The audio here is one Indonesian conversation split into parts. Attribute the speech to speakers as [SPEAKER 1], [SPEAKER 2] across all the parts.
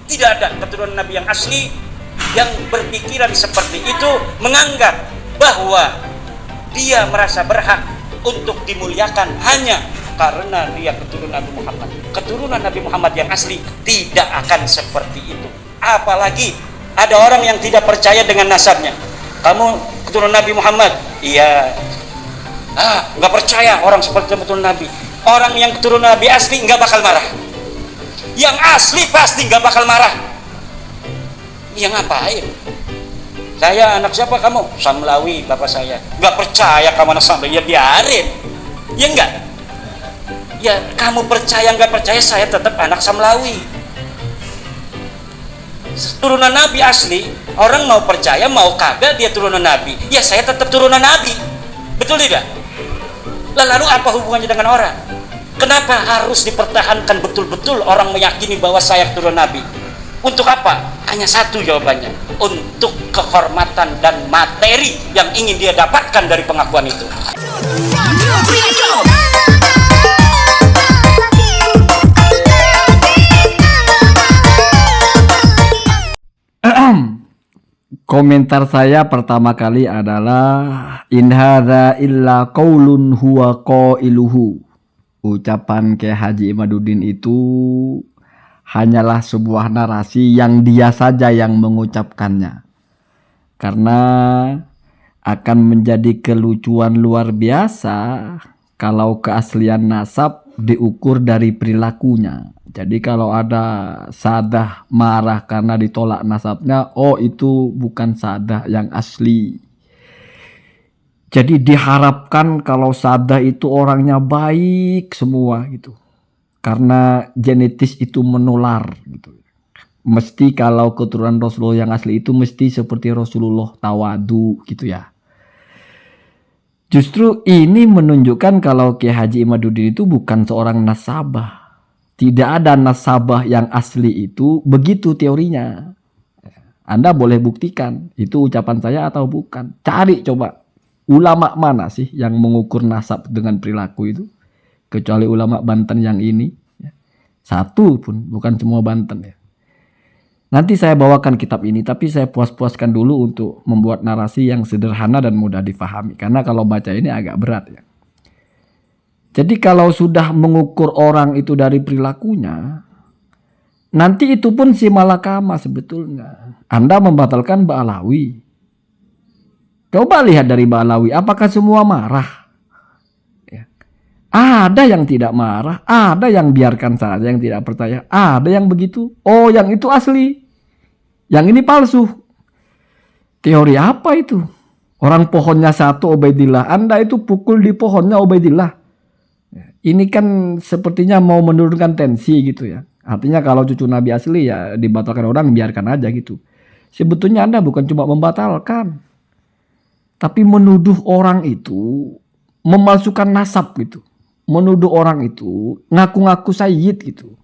[SPEAKER 1] Tidak ada keturunan Nabi yang asli yang berpikiran seperti itu, menganggap bahwa dia merasa berhak untuk dimuliakan hanya karena dia keturunan Nabi Muhammad. Keturunan Nabi Muhammad yang asli tidak akan seperti itu. Apalagi ada orang yang tidak percaya dengan nasabnya. Kamu keturunan Nabi Muhammad? Iya. Nggak percaya orang seperti keturunan Nabi. Orang yang keturunan Nabi asli nggak bakal marah. Yang asli pasti nggak bakal marah. Yang ngapain? Saya anak siapa kamu? Samlawi, bapak saya. Nggak percaya kamu anak Samlawi, ya biarin. Ya enggak? Ya kamu percaya nggak percaya, saya tetap anak Samlawi. Turunan Nabi asli, orang mau percaya mau kagak dia turunan Nabi, ya saya tetap turunan Nabi. Betul tidak? Lalu apa hubungannya dengan orang? Kenapa harus dipertahankan betul-betul orang meyakini bahwa saya keturunan Nabi? Untuk apa? Hanya satu jawabannya, untuk kehormatan dan materi yang ingin dia dapatkan dari pengakuan itu.
[SPEAKER 2] Komentar saya pertama kali adalah in hadza illa qaulun huwa qailuhu. Ucapan Kiai Haji Imaduddin itu hanyalah sebuah narasi yang dia saja yang mengucapkannya. Karena akan menjadi kelucuan luar biasa kalau keaslian nasab diukur dari perilakunya. Jadi kalau ada sadah marah karena ditolak nasabnya, oh itu bukan sadah yang asli. Jadi diharapkan kalau sadah itu orangnya baik semua gitu. Karena genetis itu menular gitu. Mesti kalau keturunan Rasulullah yang asli itu mesti seperti Rasulullah tawadu gitu ya. Justru ini menunjukkan kalau Kiai Haji Imaduddin itu bukan seorang nasabah. Tidak ada nasabah yang asli itu begitu teorinya. Anda boleh buktikan itu ucapan saya atau bukan. Cari coba ulama mana sih yang mengukur nasab dengan perilaku itu. Kecuali ulama Banten yang ini. Satu pun, bukan semua Banten ya. Nanti saya bawakan kitab ini, tapi saya puas-puaskan dulu untuk membuat narasi yang sederhana dan mudah difahami. Karena kalau baca ini agak berat ya. Jadi kalau sudah mengukur orang itu dari perilakunya, nanti itu pun si malakama sebetulnya. Anda membatalkan Ba'alawi. Coba lihat dari Ba'alawi, apakah semua marah? Ya. Ada yang tidak marah, ada yang biarkan saja, yang tidak percaya. Ada yang begitu, oh yang itu asli, yang ini palsu. Teori apa itu? Orang pohonnya satu Ubaidillah, Anda itu pukul di pohonnya Ubaidillah. Ini kan sepertinya mau menurunkan tensi gitu ya. Artinya kalau cucu Nabi asli ya dibatalkan orang, biarkan aja gitu. Sebetulnya Anda bukan cuma membatalkan, tapi menuduh orang itu memalsukan nasab gitu. Menuduh orang itu ngaku-ngaku sayyid gitu.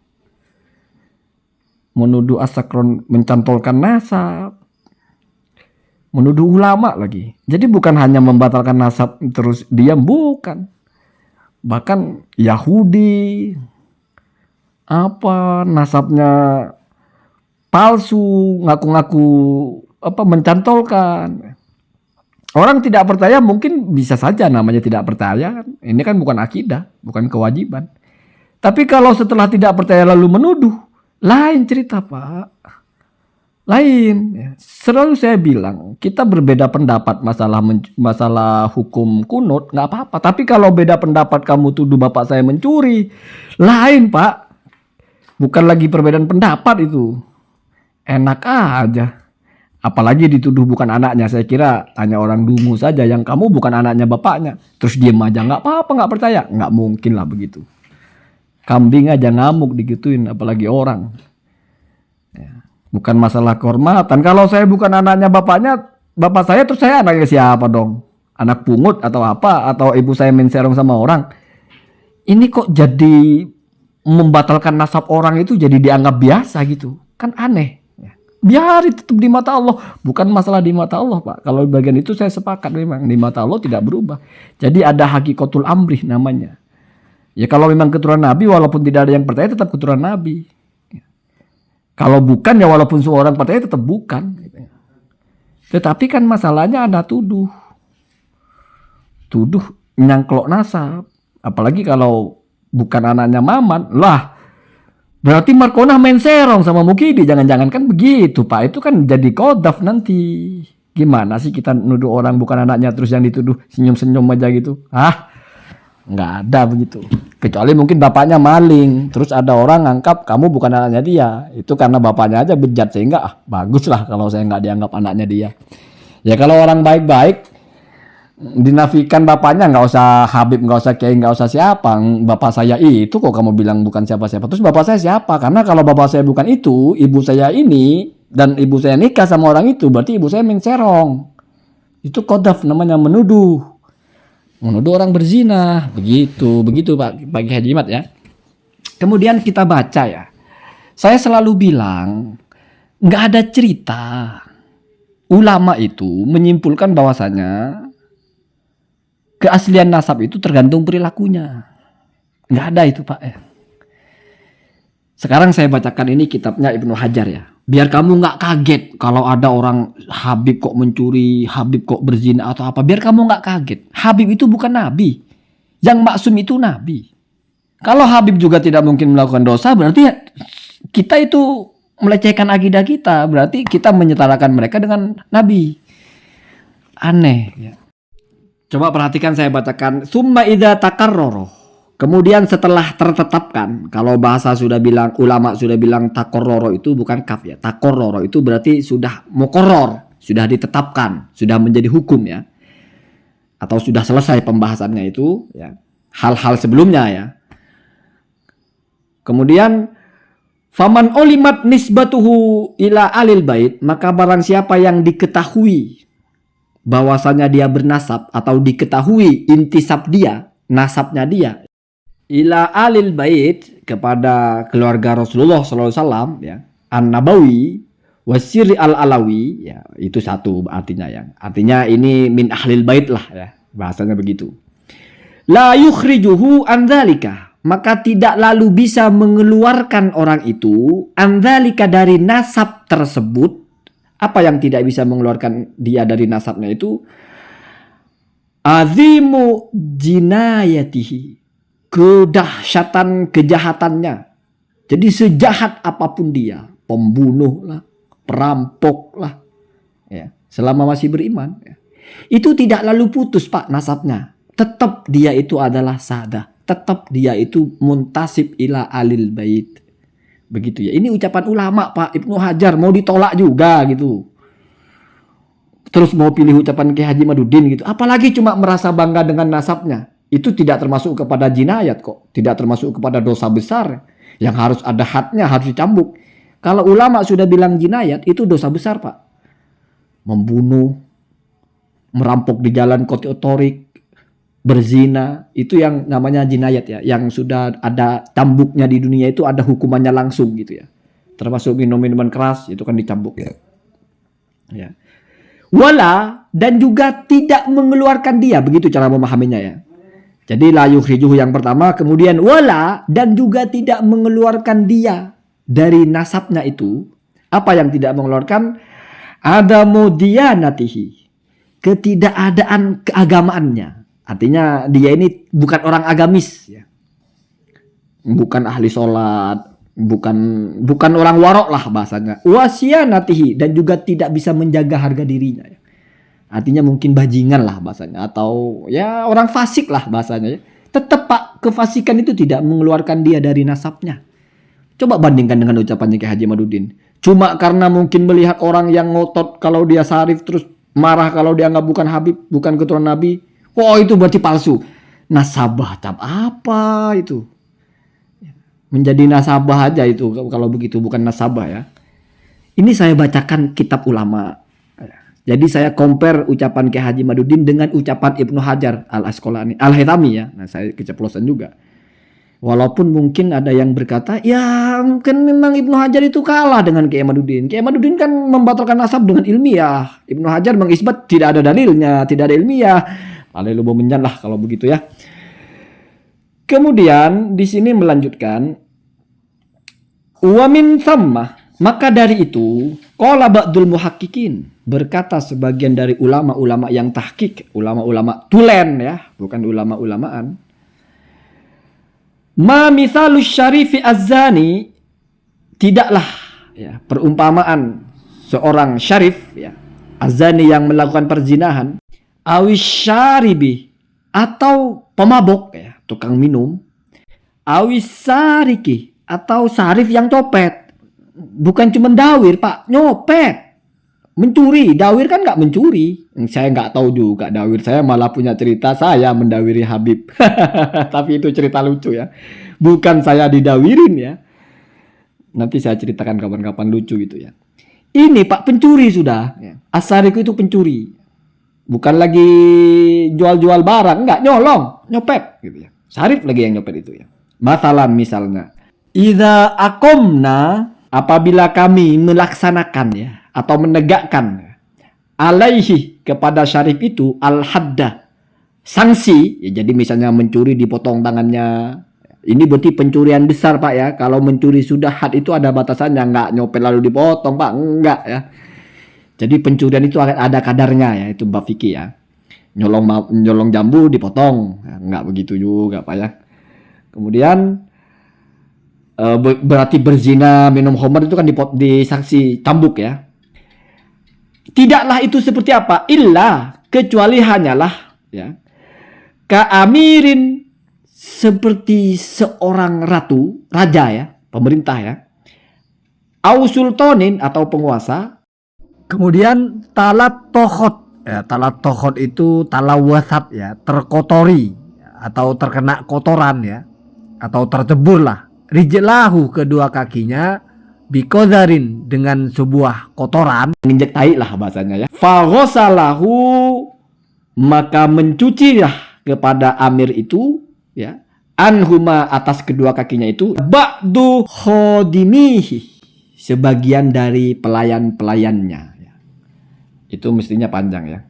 [SPEAKER 2] Menuduh asakron mencantolkan nasab. Menuduh ulama lagi. Jadi bukan hanya membatalkan nasab terus diam, bukan. Bahkan Yahudi nasabnya palsu, ngaku-ngaku mencantolkan. Orang tidak percaya mungkin bisa saja namanya tidak percaya. Ini kan bukan akidah, bukan kewajiban. Tapi kalau setelah tidak percaya lalu menuduh, lain cerita Pak. Lain. Selalu saya bilang, kita berbeda pendapat masalah hukum kunut, nggak apa-apa. Tapi kalau beda pendapat kamu tuduh bapak saya mencuri, lain Pak. Bukan lagi perbedaan pendapat itu. Enak aja. Apalagi dituduh bukan anaknya. Saya kira hanya orang dungu saja yang kamu bukan anaknya bapaknya. Terus diem aja, nggak apa-apa, nggak percaya. Nggak mungkin lah begitu. Kambing aja ngamuk digituin, apalagi orang. Bukan masalah kehormatan. Kalau saya bukan anaknya bapak saya, terus saya anaknya siapa dong? Anak pungut atau apa? Atau ibu saya menserong sama orang? Ini kok jadi membatalkan nasab orang itu jadi dianggap biasa gitu. Kan aneh. Biar tetap di mata Allah. Bukan masalah di mata Allah Pak. Kalau bagian itu saya sepakat memang. Di mata Allah tidak berubah. Jadi ada hakikatul amrih namanya. Ya kalau memang keturunan Nabi walaupun tidak ada yang percaya tetap keturunan Nabi. Kalau bukan ya walaupun seorang percaya tetap bukan. Tetapi kan masalahnya ada tuduh nyangklok nasab. Apalagi kalau bukan anaknya Maman, lah berarti Markonah main serong sama Mukidi. Jangan-jangan kan begitu Pak, itu kan jadi kodaf nanti. Gimana sih kita nuduh orang bukan anaknya terus yang dituduh senyum-senyum aja gitu. Nggak ada begitu. Kecuali mungkin bapaknya maling, terus ada orang anggap kamu bukan anaknya dia. Itu karena bapaknya aja bejat, sehingga bagus lah kalau saya nggak dianggap anaknya dia. Ya kalau orang baik-baik dinafikan bapaknya, nggak usah Habib, nggak usah Kiai, nggak usah siapa. Bapak saya itu kok kamu bilang bukan siapa-siapa. Terus bapak saya siapa? Karena kalau bapak saya bukan itu, ibu saya ini, dan ibu saya nikah sama orang itu, berarti ibu saya mencerong. Itu kodaf, namanya menuduh orang berzina. Begitu Pak Haji Imad ya. Kemudian kita baca ya, saya selalu bilang nggak ada cerita ulama itu menyimpulkan bahwasanya keaslian nasab itu tergantung perilakunya. Nggak ada itu Pak. Sekarang saya bacakan ini kitabnya Ibnu Hajar ya. Biar kamu nggak kaget kalau ada orang Habib kok mencuri, Habib kok berzina atau apa. Biar kamu nggak kaget. Habib itu bukan nabi. Yang maksum itu nabi. Kalau Habib juga tidak mungkin melakukan dosa, berarti kita itu melecehkan akidah kita. Berarti kita menyetarakan mereka dengan nabi. Aneh ya. Coba perhatikan, saya bacakan. Summa idza takarrara. Kemudian setelah tertetapkan, kalau bahasa sudah bilang, ulama sudah bilang takorroro itu bukan kaf ya. Takorroro itu berarti sudah mukorror, sudah ditetapkan, sudah menjadi hukum ya. Atau sudah selesai pembahasannya itu ya. Hal-hal sebelumnya ya. Kemudian faman ulimat nisbatuhu ila alil bait, maka barang siapa yang diketahui bahwasanya dia bernasab atau diketahui intisab dia, nasabnya dia ila alil bait, kepada keluarga Rasulullah SAW ya, an-nabawi wasiri al-alawi ya, itu satu artinya ya. Artinya ini min ahlil bait lah ya, bahasanya begitu. La yukhrijuhu an dzalika, maka tidak lalu bisa mengeluarkan orang itu an dzalika, dari nasab tersebut. Apa yang tidak bisa mengeluarkan dia dari nasabnya itu? Azimu jinayatihi, kedahsyatan kejahatannya. Jadi sejahat apapun dia, pembunuh lah, perampok lah ya, selama masih beriman ya, itu tidak lalu putus Pak nasabnya. Tetap dia itu adalah sadah, tetap dia itu muntasib ila alil bait. Begitu ya. Ini ucapan ulama Pak Ibnu Hajar, mau ditolak juga gitu. Terus mau pilih ucapan Kiai Haji Madudin gitu. Apalagi cuma merasa bangga dengan nasabnya. Itu tidak termasuk kepada jinayat kok. Tidak termasuk kepada dosa besar. Yang harus ada hadnya, harus dicambuk. Kalau ulama sudah bilang jinayat, itu dosa besar Pak. Membunuh, merampok di jalan kotorik, berzina, itu yang namanya jinayat ya. Yang sudah ada cambuknya di dunia, itu ada hukumannya langsung gitu ya. Termasuk minum-minuman keras, itu kan dicambuk ya. Ya. Wala, dan juga tidak mengeluarkan dia. Begitu cara memahaminya ya. Jadi la yukhrijuhu yang pertama, kemudian wala, dan juga tidak mengeluarkan dia dari nasabnya itu. Apa yang tidak mengeluarkan? Adamu diyanatihi, ketidakadaan keagamaannya. Artinya dia ini bukan orang agamis ya. Bukan ahli sholat, bukan orang warok lah bahasanya. Wasiyanatihi, dan juga tidak bisa menjaga harga dirinya ya. Artinya mungkin bajingan lah bahasanya, atau ya orang fasik lah bahasanya ya. Tetap Pak, kefasikan itu tidak mengeluarkan dia dari nasabnya. Coba bandingkan dengan ucapannya Kiai Haji Madudin. Cuma karena mungkin melihat orang yang ngotot kalau dia syarif, terus marah kalau dia nggak bukan Habib, bukan keturunan Nabi. Oh itu berarti palsu. Nasabah cap apa itu? Menjadi nasabah aja itu kalau begitu, bukan nasabah ya. Ini saya bacakan kitab ulama. Jadi saya compare ucapan Kiai Haji Madudin dengan ucapan Ibnu Hajar al-Asqalani, al-Haythami ya. Nah, saya keceplosan juga. Walaupun mungkin ada yang berkata, ya mungkin memang Ibnu Hajar itu kalah dengan Kiai Madudin. Kiai Madudin kan membatalkan nasab dengan ilmiah. Ibnu Hajar mengisbat tidak ada dalilnya, tidak ada ilmiah. Lalu menyan lah kalau begitu ya. Kemudian di sini melanjutkan, wa min thamma, Maka dari itu, qala ba'dul muhaqqiqin, berkata sebagian dari ulama-ulama yang tahqiq, ulama-ulama tulen ya, bukan ulama-ulamaan. Ma mithalus syarifi az-zani, tidaklah ya, perumpamaan seorang syarif ya, az-zani yang melakukan perzinahan, awis syaribi atau pemabok ya, tukang minum, awis sariki atau sarif yang copet. Bukan cuma dawir pak, nyopet, mencuri. Dawir kan nggak mencuri. Saya nggak tahu juga dawir. Saya malah punya cerita saya mendawiri Habib. Tapi itu cerita lucu ya. Bukan saya didawirin ya. Nanti saya ceritakan kapan-kapan lucu gitu ya. Ini pak pencuri sudah. Asariku itu pencuri. Bukan lagi jual-jual barang, nggak, nyolong, nyopet gitu ya. Sarif lagi yang nyopet itu ya. Masalan misalnya, idza aqomna, apabila kami melaksanakan ya atau menegakkan alaihi kepada syarif itu al-hadda, sanksi ya, jadi misalnya mencuri dipotong tangannya. Ini berarti pencurian besar pak ya. Kalau mencuri sudah had itu ada batasannya, nggak nyopet lalu dipotong pak, enggak ya. Jadi pencurian itu ada kadarnya ya, itu bab fikih ya. Nyolong jambu dipotong, enggak begitu juga pak ya. Kemudian berarti berzina, minum khamar itu kan disanksi cambuk ya. Tidaklah itu seperti apa? Illa, kecuali hanyalah ya, ka'amirin, seperti seorang ratu, raja ya, pemerintah ya. Au sultanin atau penguasa. Kemudian talat tohot ya, talat tohot itu talawasat ya, terkotori atau terkena kotoran ya, atau tercebur lah. Rijlahu, kedua kakinya, bikodarin, dengan sebuah kotoran, menginjak tai lah bahasanya ya. Faghosalahu, maka mencucilah kepada amir itu ya, anhuma, atas kedua kakinya itu, ba'du khodimihi, sebagian dari pelayan-pelayannya ya. Itu mestinya panjang ya.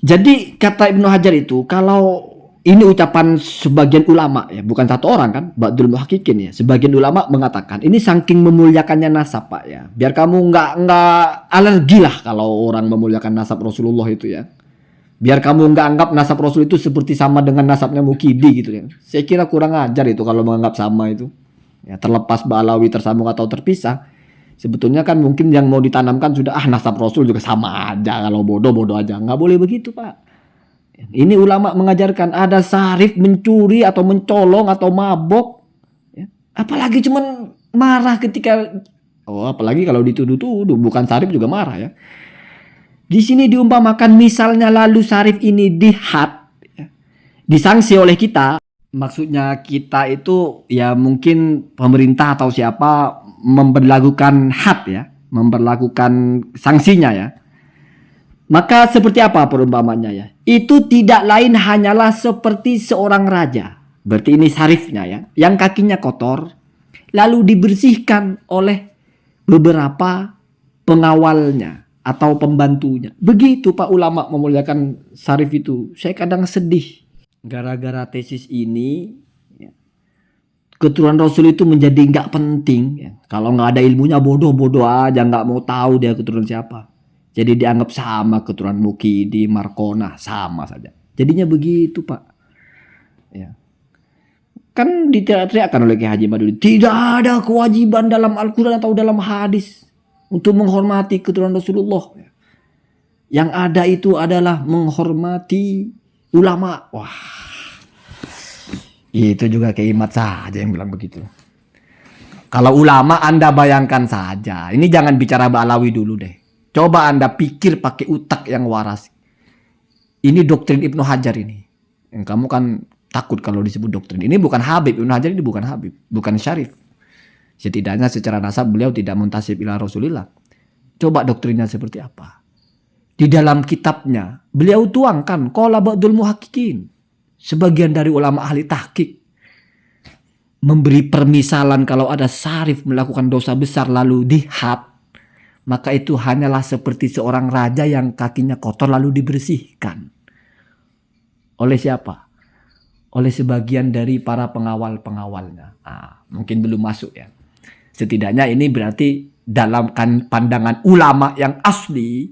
[SPEAKER 2] Jadi kata Ibnu Hajar itu, kalau ini ucapan sebagian ulama ya, bukan satu orang kan, ba'dul muhaqqiqin ya. Sebagian ulama mengatakan ini saking memuliakannya nasab pak ya. Biar kamu nggak alergi lah kalau orang memuliakan nasab Rasulullah itu ya. Biar kamu nggak anggap nasab Rasul itu seperti sama dengan nasabnya Mukidi gitu ya. Saya kira kurang ajar itu kalau menganggap sama itu. Ya, terlepas Ba'alawi tersambung atau terpisah. Sebetulnya kan mungkin yang mau ditanamkan sudah nasab Rasul juga sama aja, kalau bodoh aja. Nggak boleh begitu pak. Ini ulama mengajarkan ada sarif mencuri atau mencolong atau mabok ya. Apalagi cuman marah ketika apalagi kalau dituduh-tuduh, bukan sarif juga marah ya. Di sini diumpamakan misalnya lalu sarif ini dihad ya, disanksi oleh kita. Maksudnya kita itu ya mungkin pemerintah atau siapa memberlakukan had ya, memberlakukan sanksinya ya. Maka seperti apa perumpamannya ya? Itu tidak lain hanyalah seperti seorang raja. Berarti ini sarifnya ya, yang kakinya kotor lalu dibersihkan oleh beberapa pengawalnya atau pembantunya. Begitu pak ulama memuliakan sarif itu. Saya kadang sedih gara-gara tesis ini ya, keturunan Rasul itu menjadi nggak penting ya. Kalau nggak ada ilmunya bodoh aja, nggak mau tahu dia keturunan siapa. Jadi dianggap sama keturunan Mukidi, Markona, sama saja. Jadinya begitu pak. Ya. Kan diteriak-teriakkan oleh Kiai Haji Madudi, tidak ada kewajiban dalam Al-Quran atau dalam hadis untuk menghormati keturunan Rasulullah. Yang ada itu adalah menghormati ulama. Wah, itu juga Kiai Mat saja yang bilang begitu. Kalau ulama Anda bayangkan saja. Ini jangan bicara Ba'alawi dulu deh. Coba Anda pikir pakai utak yang waras. Ini doktrin Ibnu Hajar ini. Yang kamu kan takut kalau disebut doktrin. Ini bukan Habib. Ibnu Hajar ini bukan Habib. Bukan Syarif. Setidaknya secara nasab beliau tidak muntasib ila Rasulillah. Coba doktrinnya seperti apa. Di dalam kitabnya beliau tuangkan qala ba'dul muhaqqiqin. Sebagian dari ulama ahli tahqiq memberi permisalan kalau ada sarif melakukan dosa besar lalu dihad. Maka itu hanyalah seperti seorang raja yang kakinya kotor lalu dibersihkan. Oleh siapa? Oleh sebagian dari para pengawal-pengawalnya. Mungkin belum masuk ya. Setidaknya ini berarti dalam pandangan ulama yang asli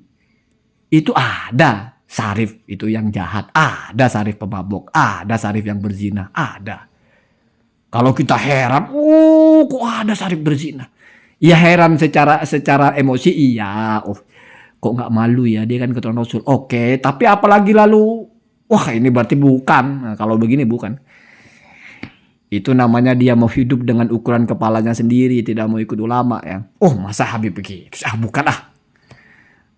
[SPEAKER 2] itu ada sarif itu yang jahat, ada sarif pemabuk, ada sarif yang berzina, ada. Kalau kita heran, kok ada sarif berzina? Ya heran secara emosi, iya. Kok nggak malu ya, dia kan keturunan Rasul. Oke, tapi apalagi lalu, wah ini berarti bukan. Nah, kalau begini bukan. Itu namanya dia mau hidup dengan ukuran kepalanya sendiri, tidak mau ikut ulama ya. Oh masa Habib begitu? Bukan ah.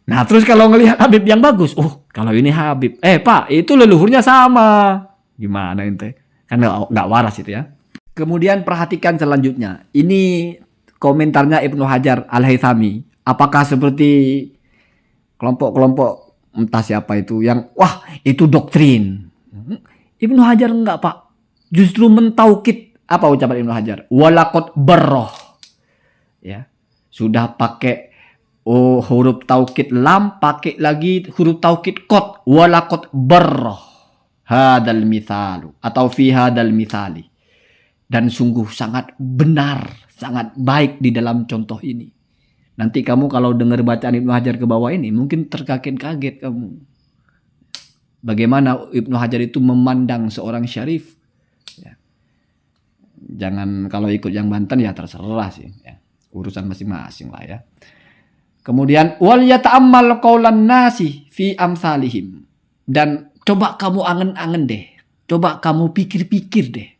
[SPEAKER 2] Nah terus kalau ngelihat Habib yang bagus, kalau ini Habib. Pak, itu leluhurnya sama. Gimana ente? Kan nggak waras itu ya. Kemudian perhatikan selanjutnya. Ini komentarnya Ibnu Hajar Al-Haythami. Apakah seperti kelompok-kelompok entah siapa itu yang wah itu doktrin. Ibnu Hajar enggak Pak. Justru mentaukid apa ucapan Ibnu Hajar? Walaqad barroh. Ya. Sudah pakai huruf taukid lam, pakai lagi huruf taukid qad. Walaqad barroh. Hadal mithalu atau fi hadal mithali. Dan sungguh sangat benar, sangat baik di dalam contoh ini. Nanti kamu kalau dengar bacaan Ibnu Hajar ke bawah ini mungkin terkaget-kaget kamu. Bagaimana Ibnu Hajar itu memandang seorang syarif. Ya. Jangan kalau ikut yang Banten ya terserah sih. Ya. Urusan masing-masing lah ya. Kemudian wal yata'ammal qaulan nasi fi amsalihim. Dan coba kamu angen-angen deh. Coba kamu pikir-pikir deh.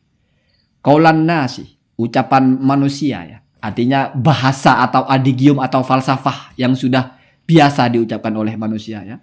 [SPEAKER 2] Qaulan nasi, ucapan manusia ya. Artinya bahasa atau adigium atau falsafah yang sudah biasa diucapkan oleh manusia ya.